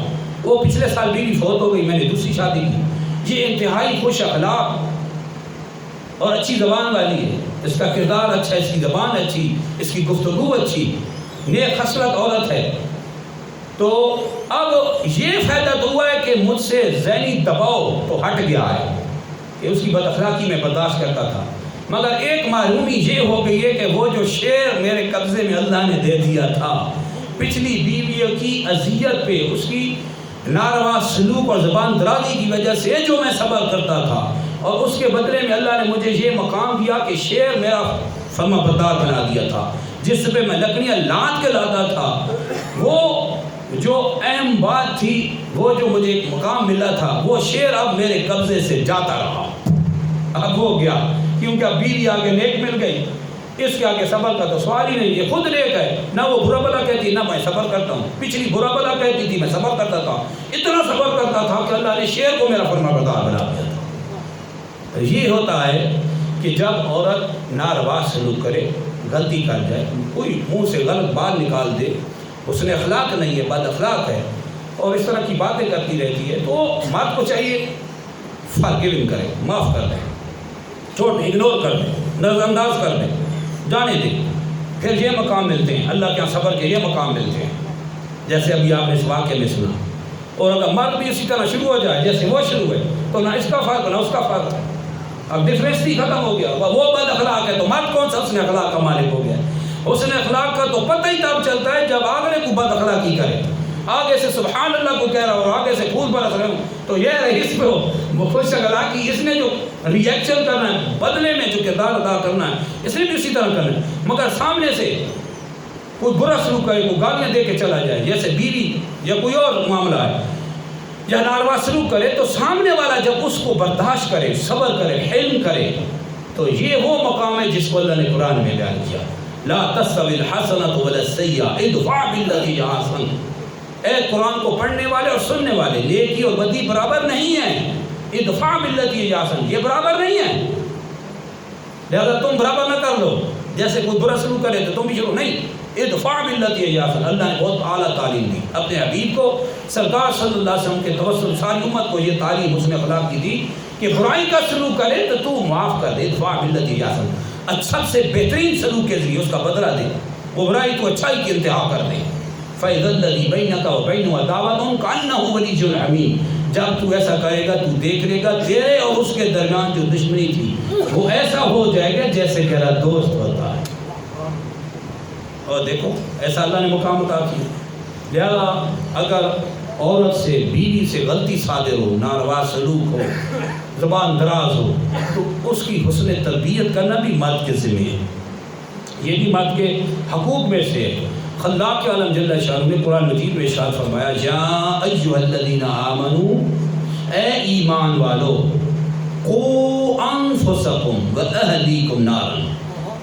وہ پچھلے سال بیوی فوت ہو گئی، میں نے دوسری شادی کی. یہ انتہائی خوش اخلاق اور اچھی زبان والی ہے، اس کا کردار اچھا ہے، اس کی زبان اچھی، اس کی گفتگو اچھی، نیک خصلت عورت ہے. تو اب یہ فائدہ تو ہوا ہے کہ مجھ سے ذہنی دباؤ تو ہٹ گیا ہے کہ اس کی بد اخلاقی میں برداشت کرتا تھا. مگر ایک معلومی یہ ہو گئی ہے کہ وہ جو شیر میرے قبضے میں اللہ نے دے دیا تھا، پچھلی بیویوں کی اذیت پہ، اس کی ناروا سلوک اور زبان درازی کی وجہ سے جو میں صبر کرتا تھا، اور اس کے بدلے میں اللہ نے مجھے یہ مقام دیا کہ شیر میرا فرما بردار بنا دیا تھا، جس پہ میں لکڑیاں لاد کے لاتا تھا. وہ جو اہم بات تھی، وہ جو مجھے ایک مقام ملا تھا، وہ شیر اب میرے قبضے سے جاتا رہا. اب ہو گیا کیونکہ اب بیوی آگے نیک مل گئی، اس کے آگے صبر کا تو سوال ہی نہیں. یہ خود نیک ہے، نہ وہ برا بلا کہتی نہ میں صبر کرتا ہوں. پچھلی برا بلا کہتی تھی، میں صبر کرتا تھا، اتنا صبر کرتا تھا کہ اللہ نے شیر کو میرا فرما بردار بنا دیا تھا. یہ ہوتا ہے کہ جب عورت ناروا سلوک کرے، غلطی کر جائے، کوئی منہ سے غلط بات نکال دے، اس نے اخلاق نہیں ہے، بد اخلاق ہے، اور اس طرح کی باتیں کرتی رہتی ہے، تو مرد کو چاہیے فرگیونگ کرے، معاف کر دیں، چھوڑ دیں، اگنور کر دیں، نظر انداز کر دیں، جانے دیں. پھر یہ مقام ملتے ہیں اللہ کے یہاں، صبر کے یہ مقام ملتے ہیں جیسے ابھی آپ نے اس واقعے میں سنا. اور اگر مرد بھی اسی طرح شروع ہو جائے جیسے وہ شروع ہے، تو نہ اس کا فرق نہ اس کا فرق ہے. اب ڈفرینس ہی ختم ہو گیا. وہ بد اخلاق ہے تو مرد کون سا حسن اخلاق کا مالک ہو گیا؟ حسن اخلاق کا تو پتہ ہی تب چلتا ہے جب آگے کو بد اخلاقی کرے، آگے سے سبحان اللہ کو کہہ رہا ہو اور آگے سے خون برس رہے ہوں، تو یہ ہے اس پہ وہ خوش اخلاقی، اس نے جو ریئیکشن کرنا ہے، بدلے میں جو کردار ادا کرنا ہے، اس نے بھی اسی طرح کرنا ہے. مگر سامنے سے کوئی برا سلوک کرے، کوئی گالیاں دے کے چلا جائے، جیسے بیوی یا کوئی اور معاملہ ہے، یا ناروا سلوک کرے، تو سامنے والا جب اس کو برداشت کرے، صبر کرے، حلم کرے، تو یہ وہ مقام ہے جس کو اللہ نے قرآن میں بیان کیا. لا تستوی الحسنۃ ولا السیئۃ ادفع بالذی ہی احسن. اے قرآن کو پڑھنے والے اور سننے والے، نیکی اور بدی برابر نہیں ہیں. ادفع بالذی ہی احسن، یہ برابر نہیں ہے، لہذا تم برابر نہ کر لو. جیسے کوئی برا سلوک کرے تو تم بھی شروع نہیں. ادفع بالذی ہی احسن. اللہ نے بہت اعلیٰ تعلیم دی اپنے حبیب کو، سرکار صلی اللہ علیہ وسلم کے توسل ساری امت کو یہ تعلیم حسن اخلاق کی دی کہ برائی کا سلوک کرے تو تو معاف کر دے. ادفع بالذی ہی احسن، اچھا سے بہترین سلوک کے ذریعے اس کا بدلہ دے. وہ برائی تو اچھائی کی انتہا کر دے. فَإِذَا الَّذِي بَيْنَكَ وَبَيْنَهُ عَدَاوَةٌ كَأَنَّهُ وَلِيٌّ حَمِيمٌ. جب تو ایسا کرے گا تو دیکھ لے گا تیرے اور اس کے درمیان جو دشمنی تھی وہ ایسا ہو جائے گا جیسے تیرا دوست ہوتا ہے. اور دیکھو ایسا اللہ نے مقام عطا کیا. لہذا اگر عورت سے، بیوی سے غلطی صادر ہو، ناروا سلوک ہو، زبان دراز ہو، تو اس کی حسن تربیت کرنا بھی مرد کے ذمہ ہے. یہ بھی مرد کے حقوق میں سے ہے. خلاق عالم جل شانہ نے قرآن مجید میں ارشاد فرمایا، یا ایھا الذین آمنوا اے ایمان والو قو انفسکم و اہلیکم نارا،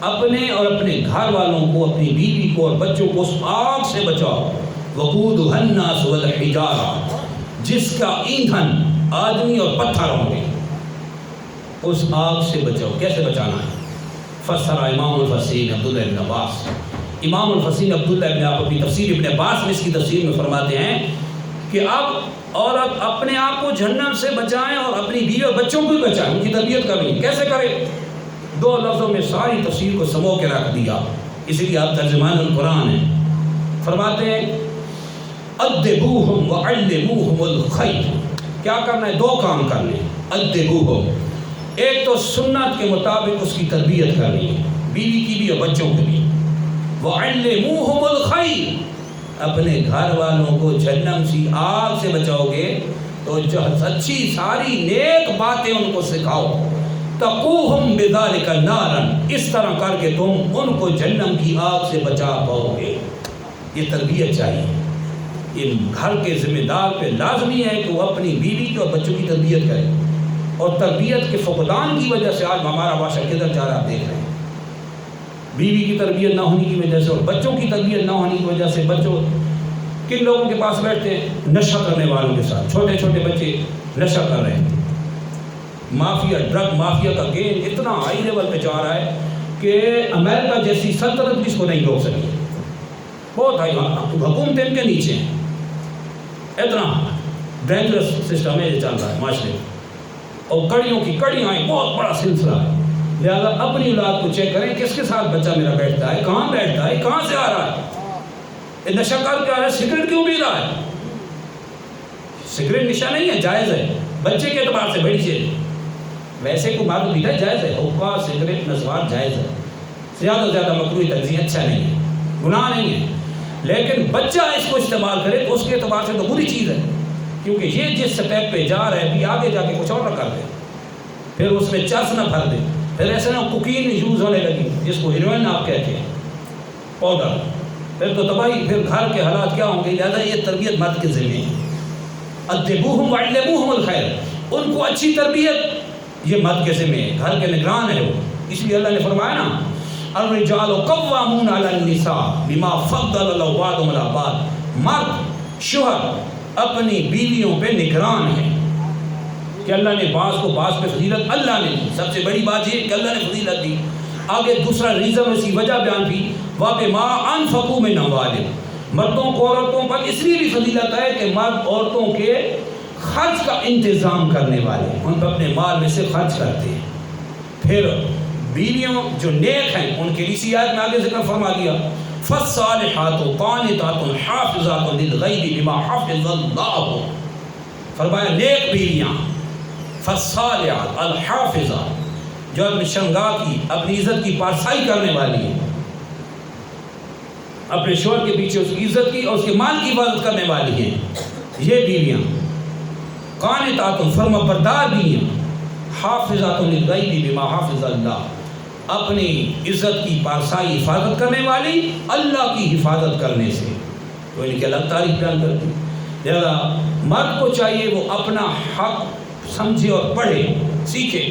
اپنے اور اپنے گھر والوں کو، اپنی بیوی کو اور بچوں کو اس آگ سے بچاؤ، وقودھا الناس والحجارہ، جس کا ایندھن آدمی اور پتھر ہوں گے، اس آگ سے بچاؤ۔ کیسے بچانا ہے؟ فسر امام الفسیر عبداللہ ابن عباس، امام الفسیر عبداللہ ابن آپ اپنی تفسیر ابن عباس میں اس کی تفسیر میں فرماتے ہیں کہ اب عورت اپنے آپ کو جہنم سے بچائیں اور اپنی بیوی اور بچوں کو بھی بچائیں، ان کی تربیت کریں۔ کیسے کرے؟ دو لفظوں میں ساری تفسیر کو سمو کے رکھ دیا، اسی لیے آپ ترجمان القرآن ہیں۔ فرماتے ہیں ادبوہم وعلموہم الخیر، کیا کرنا ہے؟ دو کام کرنے ہیں۔ ادبوہم، ایک تو سنت کے مطابق اس کی تربیت کرنی ہے، بیوی کی بھی اور بچوں کی بھی۔ وعلموہم الخیر، اپنے گھر والوں کو جہنم سی آگ سے بچاؤ گے تو جو اچھی ساری نیک باتیں ان کو سکھاؤ۔ تقوہم بذالک نارا، اس طرح کر کے تم ان کو جہنم کی آگ سے بچا پاؤ گے۔ یہ تربیت چاہیے، یہ گھر کے ذمہ دار پہ لازمی ہے کہ وہ اپنی بیوی کی اور بچوں کی تربیت کرے، اور تربیت کے فقدان کی وجہ سے آج ہمارا معاشرہ کدھر جا رہا آپ دیکھ رہے ہیں۔ بیوی کی تربیت نہ ہونے کی وجہ سے اور بچوں کی تربیت نہ ہونے کی وجہ سے بچوں کن لوگوں کے پاس بیٹھتے ہیں؟ نشہ کرنے والوں کے ساتھ، چھوٹے چھوٹے بچے نشہ کر رہے ہیں۔ مافیا، ڈرگ مافیا کا گیم اتنا ہائی لیول پہ جا رہا ہے کہ امریکہ جیسی سلطنت بھی اس کو نہیں روک سکی، بہت ہائی، حکومتیں ان کے نیچے ہیں، اتنا ڈینجرس سسٹم ہے یہ چل رہا ہے معاشرے میں، اور کڑیوں کی کڑیاں ہیں، بہت بڑا سلسلہ ہے۔ لہٰذا اپنی اولاد کو چیک کریں کس کے ساتھ بچہ میرا بیٹھتا ہے، کہاں بیٹھتا ہے، کہاں سے آ رہا ہے، یہ نشہ کر کے آ رہا ہے، سگریٹ کیوں پی رہا ہے؟ سگریٹ نشہ نہیں ہے، جائز ہے بچے کے اعتبار سے، بڑی چیز ویسے کو معلوم پیتا ہے جائز ہے، حقہ سگریٹ نسوار جائز ہے، زیادہ سے زیادہ مکروہ تنظیم اچھا نہیں ہے، گناہ نہیں ہے، لیکن بچہ اس کو استعمال کرے تو اس کے اعتبار سے تو بری چیز ہے، کیونکہ یہ جس سٹیپ پہ جا رہا ہے بھی آگے جا کے کچھ اور نہ کر دے، پھر اس میں چرس نہ بھر دے، پھر ایسے نہ کوکین یوز ہونے لگی جس کو ہیروئن آپ کہتے ہیں، پاؤڈر، پھر تو تباہی، پھر گھر کے حالات کیا ہوں گے۔ لہٰذا یہ تربیت مرد کے ذمہ ہے۔ ادبوہم وعلموہم الخیر، ان کو اچھی تربیت یہ مرد کے ذمہ ہے، گھر کے نگران ہے وہ۔ اس لیے اللہ نے فرمایا نا الرجال قوامون علی النساء بما فضل اللہ بعضهم علی بعض، مرد شوہر اپنی بیویوں پہ نگران ہے کہ اللہ نے بعض کو بعض پہ فضیلت اللہ نے دی، سب سے بڑی بات یہ کہ اللہ نے فضیلت دی۔ آگے دوسرا ریزن اسی وجہ بیان کی وَبِمَا أَنفَقُوا مِنْ أَمْوَالِهِمْ، مردوں کو عورتوں پر اس لیے بھی فضیلت ہے کہ مرد عورتوں کے خرچ کا انتظام کرنے والے، ان پر اپنے مال میں سے خرچ کرتے ہیں۔ پھر بیویوں جو نیک ہیں ان کے لیے اسی آیت میں آگے ذکر فرما دیا فَالصَّالِحَاتُ قَانِتَاتٌ حَافِظَاتٌ لِلْغَیْبِ بِمَا حَفِظَ اللَّهُ، فرمایا نیک بیویاں فَالصَّالِحَاتُ الْحَافِظَاتُ، جو اپنی شرمگاہ کی، اپنی عزت کی پارسائی کرنے والی ہیں، اپنے شوہر کے پیچھے اس کی عزت کی اور اس کے مال کی حفاظت کرنے والی ہیں، یہ بیویاں قانتات فرما بردار بیویاں، حافظات للغیب بما حافظ اللہ، اپنی عزت کی پارسائی حفاظت کرنے والی اللہ کی حفاظت کرنے سے، تو ان کی الگ تعریف بیان کرتی ہے۔ لہذا مرد کو چاہیے وہ اپنا حق سمجھے اور پڑھے سیکھے،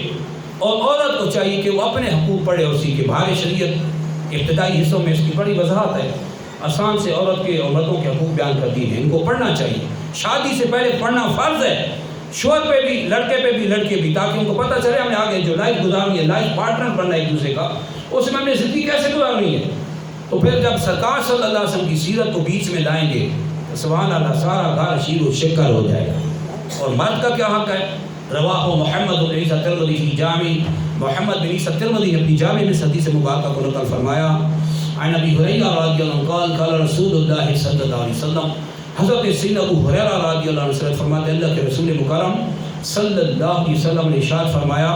اور عورت کو چاہیے کہ وہ اپنے حقوق پڑھے اور سیکھے۔ بھارت شریعت ابتدائی حصوں میں اس کی بڑی وضاحت ہے، آسان سے عورت کے اور مردوں کے حقوق بیان کرتی ہے، ان کو پڑھنا چاہیے، شادی سے پہلے پڑھنا فرض ہے، شوہر پہ بھی، لڑکے پہ بھی، لڑکے بھی، تاکہ ان کو پتہ چلے ہمیں آگے جو لائف گزارنی ہے، لائف پارٹنر بننا ہے ایک دوسرے کا، اس میں ہمیں زندگی کیسے گزارنی ہے۔ تو پھر جب سرکار صلی اللہ علیہ وسلم کی سیرت کو بیچ میں لائیں گے تو سبحان اللہ سارا گھر شیر و شکر ہو جائے گا۔ اور مرد کا کیا حق ہے؟ رواہ محمد بن عیسیٰ ترمذی فی جامع، محمد بن عیسیٰ ترمذی نے اپنی جامع میں حدیث مبارکہ کو نقل فرمایا، عن ابی ہریرہ رضی اللہ عنہ قال قال رسول اللہ صلی اللہ علیہ وسلم، حضرت سیدنا ابو ہریرہ رضی اللہ عنہ سے فرماتے ہیں اللہ کے رسول مکرم صلی اللہ علیہ وسلم نے ارشاد فرمایا،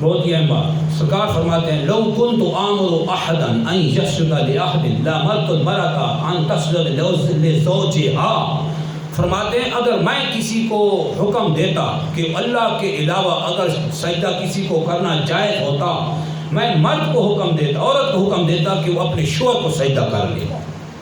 بہت ہی اہم بات، سرکار فرماتے ہیں لو کنت آمر احدا ان یسجد لاحد لامرت المرأة ان تسجد لزوجها، فرماتے ہیں اگر میں کسی کو حکم دیتا کہ اللہ کے علاوہ اگر سجدہ کسی کو کرنا جائز ہوتا، میں مرد کو حکم دیتا، عورت کو حکم دیتا کہ وہ اپنے شوہر کو سجدہ کر لے۔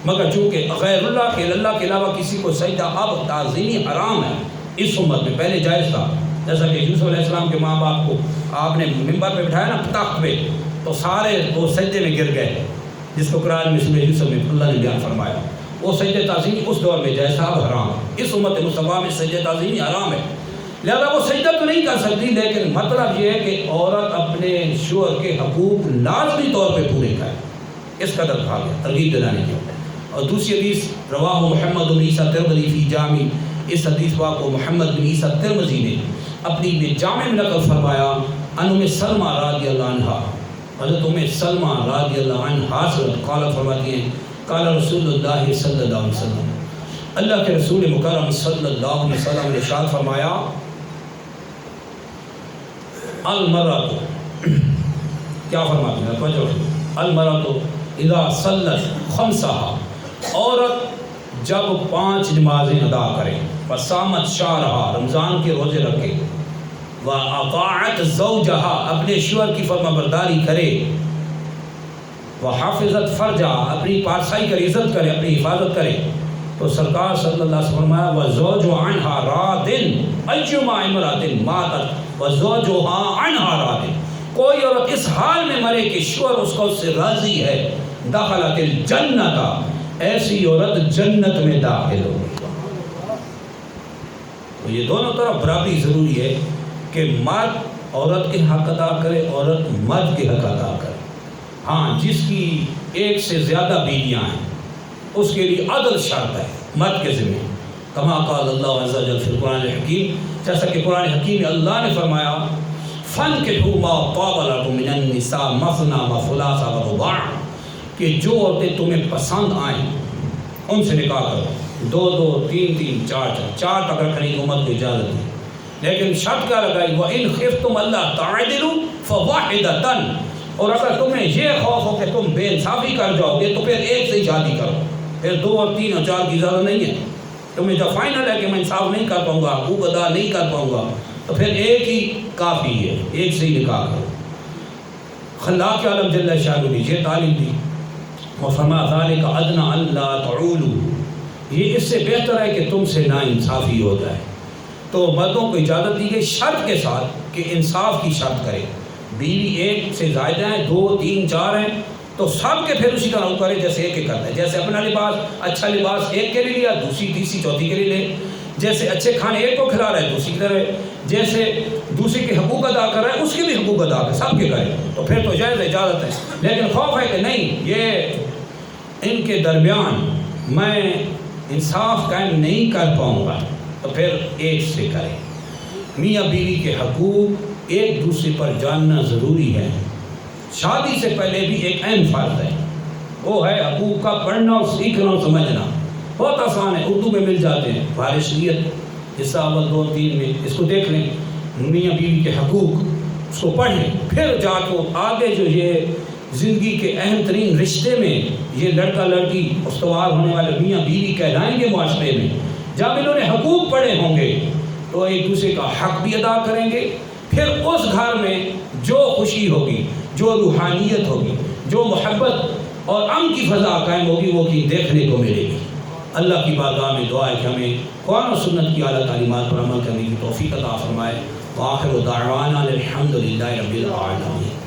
مگر چونکہ غیر اللہ کے علاوہ کسی کو سجدہ اب تعظیمی حرام ہے اس امت میں، پہلے جائز تھا، جیسا کہ یوسف علیہ السلام کے ماں باپ کو آپ نے ممبر پہ بٹھایا نا تخت پہ، تو سارے وہ سجدے میں گر گئے، جس کو قرآن میں سورہ یوسف میں اللہ نے بیان فرمایا۔ وہ سجدہ تعظیمی اس دور میں جائز تھا، اب حرام ہے۔ اس امت مصطفیٰ میں سجدہ تعظیمی حرام ہے، لہذا وہ سجدہ تو نہیں کر سکتی، لیکن مطلب یہ ہے کہ عورت اپنے شوہر کے حقوق لازمی طور پہ پورے کرے، اس قدر کہا گیا ترغیب دلانے کے لیے۔ اور دوسری حدیث رواہ محمد بن عیسیٰ ترمذی فی جامع، اس حدیث پاک کو محمد بن عیسیٰ ترمذی نے اپنی جامع میں نقل فرمایا، ان ام سلمہ رضی اللہ عنہا، حضرت ام سلمہ رضی اللہ عنہا سے قال فرماتی ہیں، قال رسول اللہ صلی اللہ علیہ وسلم، اللہ کے رسول مکرم صلی اللہ علیہ وسلم نے ارشاد فرمایا، المرأۃ، کیا فرماتے ہیں توجہ، المرأۃ اذا صلت خمسہا، عورت جب 5 نمازیں ادا کرے، وصامت شہرہا، رمضان کے روزے رکھے، وَأَطَاعَتْ زَوْجَهَا، اپنے شوہر کی فرما برداری کرے، وَحَافِظَتْ فَرْجَهَا، اپنی پارسائی کرے، عزت کرے، اپنی حفاظت کرے، تو سرکار صلی اللہ علیہ وسلم فرمایا وَزَوْجُ عَنْهَا رَادٍ أَيُّمَا امْرَأَةٍ مَاتَتْ وَزَوْجُهَا عَنْهَا رَادٍ، کوئی عورت اس حال میں مرے کہ شوہر اس کو اس سے راضی ہے، دخلت الجنت، ایسی عورت جنت میں داخل ہوگی۔ تو یہ دونوں طرف برابری ضروری ہے کہ مرد عورت کے حق ادا کرے، عورت مرد کے حق ادا کرے۔ ہاں، جس کی ایک سے زیادہ بیویاں ہیں اس کے لیے عدل شرط ہے مرد کے ذمہ، کما قال اللہ عز وجل فی القرآن الحکیم، جیسا کہ قرآن حکیم میں اللہ نے فرمایا فَانْكِحُوا مَا طَابَ لَكُم مِّنَ النِّسَاءِ مَثْنَىٰ وَثُلَاثَ وَرُبَاعَ، کہ جو عورتیں تمہیں پسند آئیں ان سے نکاح کرو، 2 2 3 3 4 4 تک رکھنے کی امت کو اجازت دی، لیکن شرط کیا لگائی، وَإِنْ خِفْتُمْ أَلَّا تَعْدِلُوا فَوَاحِدَةً، اور اگر تمہیں یہ خوف ہو کہ تم بے انصافی کر جاؤ گے تو پھر ایک سے ہی شادی کرو، پھر 2 اور 3 اور 4 کی اجازت نہیں ہے۔ تمہیں جب فائنل ہے کہ میں انصاف نہیں کر پاؤں گا، حقوق ادا نہیں کر پاؤں گا، تو پھر ایک ہی کافی ہے، ایک سے ہی نکاح کرو۔ خلاق عالم جل شانہ نے یہ تعلیم دی، وَفَمَا ذَلِكَ أَدْنَىٰ أَلَّا تَعُولُوا، یہ اس سے بہتر ہے کہ تم سے نا انصافی ہو جائے۔ تو مردوں کو اجازت دی گئی شرط کے ساتھ کہ انصاف کی شرط کرے، بیوی ایک سے زائدہ ہیں، 2 3 4 ہیں، تو سب کے پھر اسی طرح کرے جیسے ایک کرتا ہے، جیسے اپنا لباس اچھا لباس ایک کے لیے لیا، دوسری تیسری چوتھی کے لیے لے، جیسے اچھے کھانے ایک کو کھلا رہا ہے دوسری کی طرح، جیسے دوسری کے حقوق ادا کر رہا ہے اس کے بھی حقوق ادا کرے، سب کے کرے، تو پھر تو جائز اجازت ہے۔ لیکن خوف ہے کہ نہیں، یہ ان کے درمیان میں انصاف قائم نہیں کر پاؤں گا، تو پھر ایک سے کرے۔ میاں بیوی کے حقوق ایک دوسرے پر جاننا ضروری ہے، شادی سے پہلے بھی ایک اہم فرض ہے، وہ ہے حقوق کا پڑھنا اور سیکھنا اور سمجھنا۔ بہت آسان ہے، اردو میں مل جاتے ہیں، فارشیت حصہ اول 2 3 میں اس کو دیکھ لیں، میاں بیوی کے حقوق، اس کو پڑھ لیں، پھر جا کے آگے جو یہ زندگی کے اہم ترین رشتے میں یہ لڑکا لڑکی استوار ہونے والے میاں بیوی کہلائیں گے معاشرے میں، جب انہوں نے حقوق پڑھے ہوں گے تو ایک دوسرے کا حق بھی ادا کریں گے، پھر اس گھر میں جو خوشی ہوگی، جو روحانیت ہوگی، جو محبت اور امن کی فضا قائم ہوگی، وہ کی دیکھنے کو ملے گی۔ اللہ کی بارگاہ میں دعا ہے کہ ہمیں قرآن و سنت کی اعلیٰ تعلیمات پر عمل کرنے کی توفیق عطا فرمائے۔ وآخر دعوانا الحمد للہ رب العالمین۔